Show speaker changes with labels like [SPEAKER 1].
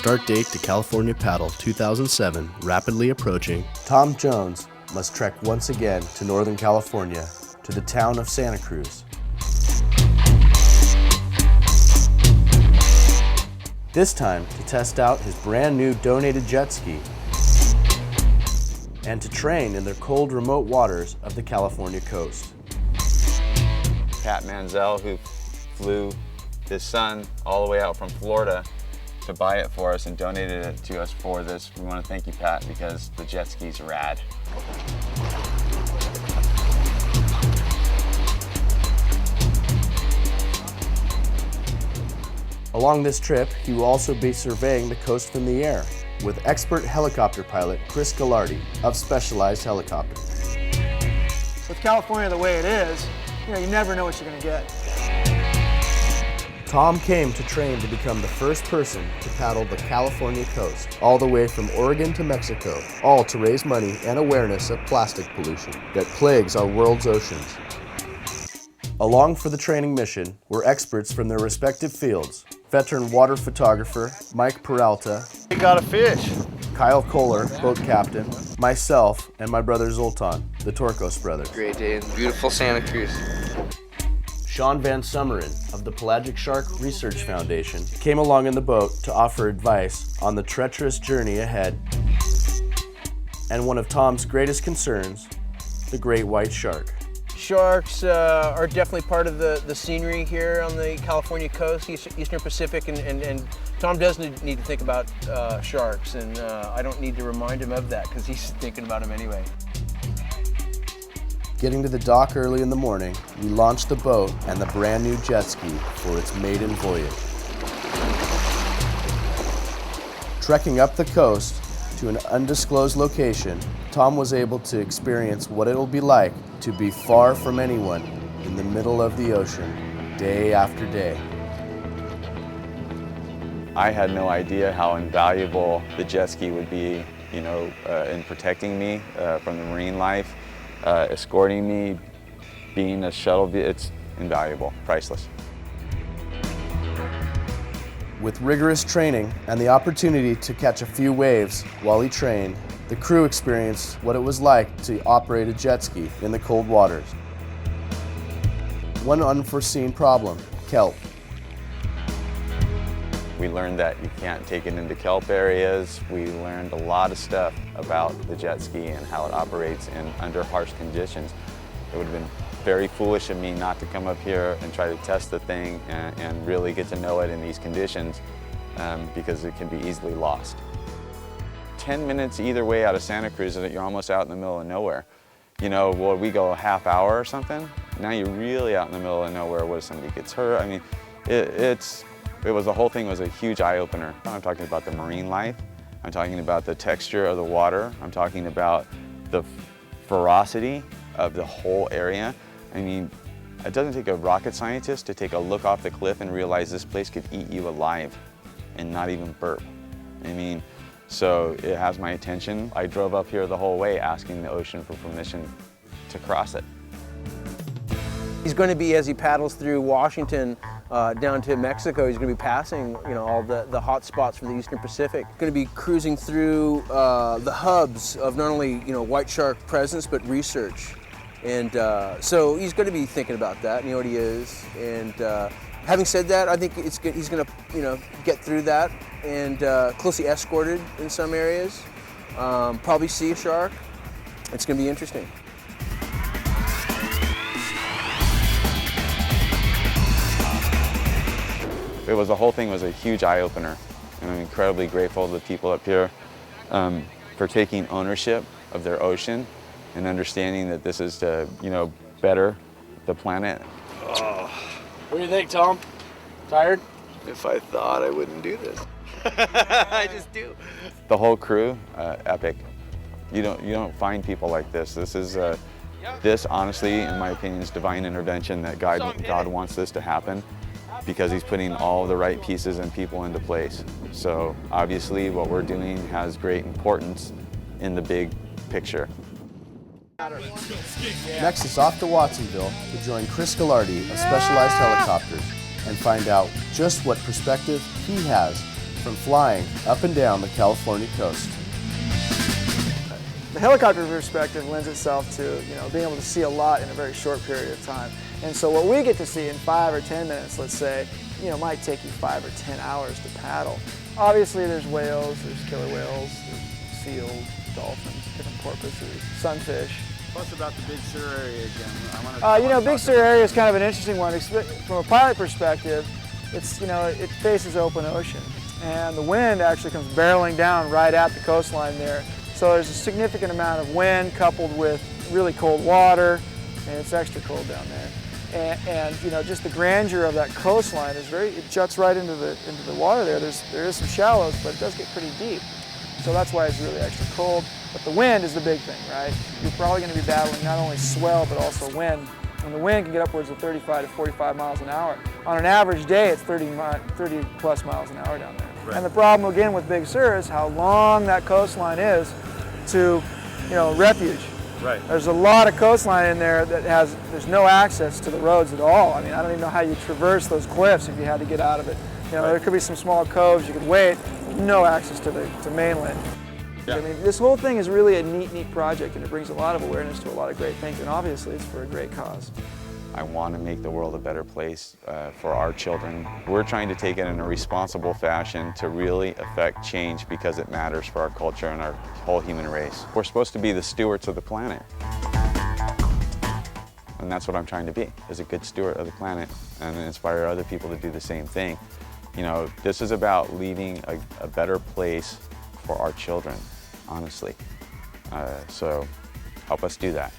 [SPEAKER 1] start date to California Paddle 2007 rapidly approaching,
[SPEAKER 2] Tom Jones must trek once again to Northern California, to the town of Santa Cruz. This time to test out his brand new donated jet ski and to train in the cold, remote waters of the California coast.
[SPEAKER 3] Pat Manzel, who flew his son all the way out from Florida to buy it for us and donated it to us for this. We want to thank you, Pat, because the jet ski's rad.
[SPEAKER 2] Along this trip, he will also be surveying the coast from the air with expert helicopter pilot Chris Gallardi of Specialized Helicopters.
[SPEAKER 4] With California the way it is, you never know what you're going to get.
[SPEAKER 2] Tom came to train to become the first person to paddle the California coast, all the way from Oregon to Mexico, all to raise money and awareness of plastic pollution that plagues our world's oceans. Along for the training mission were experts from their respective fields: veteran water photographer Mike Peralta,
[SPEAKER 4] We got a fish.
[SPEAKER 2] Kyle Kohler, boat captain, myself, and my brother Zoltan, the Torkos brothers.
[SPEAKER 5] Great day in beautiful Santa Cruz.
[SPEAKER 2] Sean Van Summeren of the Pelagic Shark Research Foundation came along in the boat to offer advice on the treacherous journey ahead. And one of Tom's greatest concerns, the great white shark.
[SPEAKER 6] Sharks are definitely part of the scenery here on the California coast, Eastern Pacific, and Tom does need to think about sharks, and I don't need to remind him of that because he's thinking about them anyway.
[SPEAKER 2] Getting to the dock early in the morning, we launched the boat and the brand new jet ski for its maiden voyage. Trekking up the coast to an undisclosed location, Tom was able to experience what it'll be like to be far from anyone in the middle of the ocean, day after day.
[SPEAKER 3] I had no idea how invaluable the jet ski would be, in protecting me from the marine life, escorting me, being a shuttle. It's invaluable, priceless.
[SPEAKER 2] With rigorous training and the opportunity to catch a few waves while he trained, the crew experienced what it was like to operate a jet ski in the cold waters. One unforeseen problem: kelp.
[SPEAKER 3] We learned that you can't take it into kelp areas. We learned a lot of stuff about the jet ski and how it operates under harsh conditions. It would have been very foolish of me not to come up here and try to test the thing and really get to know it in these conditions because it can be easily lost. 10 minutes either way out of Santa Cruz and you're almost out in the middle of nowhere. Will we go a half hour or something? Now you're really out in the middle of nowhere. What if somebody gets hurt? I mean, the whole thing was a huge eye-opener. I'm talking about the marine life. I'm talking about the texture of the water. I'm talking about the ferocity of the whole area. I mean, it doesn't take a rocket scientist to take a look off the cliff and realize this place could eat you alive and not even burp. I mean, so it has my attention. I drove up here the whole way asking the ocean for permission to cross it.
[SPEAKER 6] He's going to be, as he paddles through Washington down to Mexico, he's going to be passing, all the hot spots for the Eastern Pacific. Going to be cruising through the hubs of not only white shark presence but research, and so he's going to be thinking about that. And what he is, and having said that, I think he's going to get through that and closely escorted in some areas. Probably see a shark. It's going to be interesting.
[SPEAKER 3] The whole thing was a huge eye-opener, and I'm incredibly grateful to the people up here for taking ownership of their ocean and understanding that this is to, better the planet.
[SPEAKER 4] Oh. What do you think, Tom? Tired?
[SPEAKER 5] If I thought, I wouldn't do this. I just do.
[SPEAKER 3] The whole crew, epic. You don't find people like this. This honestly, in my opinion, is divine intervention that God wants this to happen, because he's putting all the right pieces and people into place. So obviously what we're doing has great importance in the big picture.
[SPEAKER 2] Next is off to Watsonville to join Chris Gallardi of Specialized Helicopters and find out just what perspective he has from flying up and down the California coast.
[SPEAKER 4] The helicopter perspective lends itself to, being able to see a lot in a very short period of time. And so what we get to see in 5 or 10 minutes, let's say, might take you 5 or 10 hours to paddle. Obviously there's whales, there's killer whales, there's seals, dolphins, different porpoises, sunfish.
[SPEAKER 7] Tell us about the Big Sur area again.
[SPEAKER 4] Big Sur area is kind of an interesting one. From a pilot perspective, it faces open ocean. And the wind actually comes barreling down right at the coastline there. So there's a significant amount of wind coupled with really cold water, and it's extra cold down there. And just the grandeur of that coastline is it juts right into the water there. There is some shallows, but it does get pretty deep. So that's why it's really extra cold. But the wind is the big thing, right? You're probably going to be battling not only swell, but also wind. And the wind can get upwards of 35 to 45 miles an hour. On an average day, it's 30 plus miles an hour down there. Right. And the problem again with Big Sur is how long that coastline is to, refuge.
[SPEAKER 7] Right.
[SPEAKER 4] There's a lot of coastline in there that there's no access to the roads at all. I mean, I don't even know how you traverse those cliffs if you had to get out of it. There could be some small coves you could wade, no access to mainland. Yeah. I mean, this whole thing is really a neat project, and it brings a lot of awareness to a lot of great things, and obviously it's for a great cause.
[SPEAKER 3] I want to make the world a better place for our children. We're trying to take it in a responsible fashion to really affect change because it matters for our culture and our whole human race. We're supposed to be the stewards of the planet. And that's what I'm trying to be, is a good steward of the planet and inspire other people to do the same thing. This is about leaving a better place for our children, honestly. So help us do that.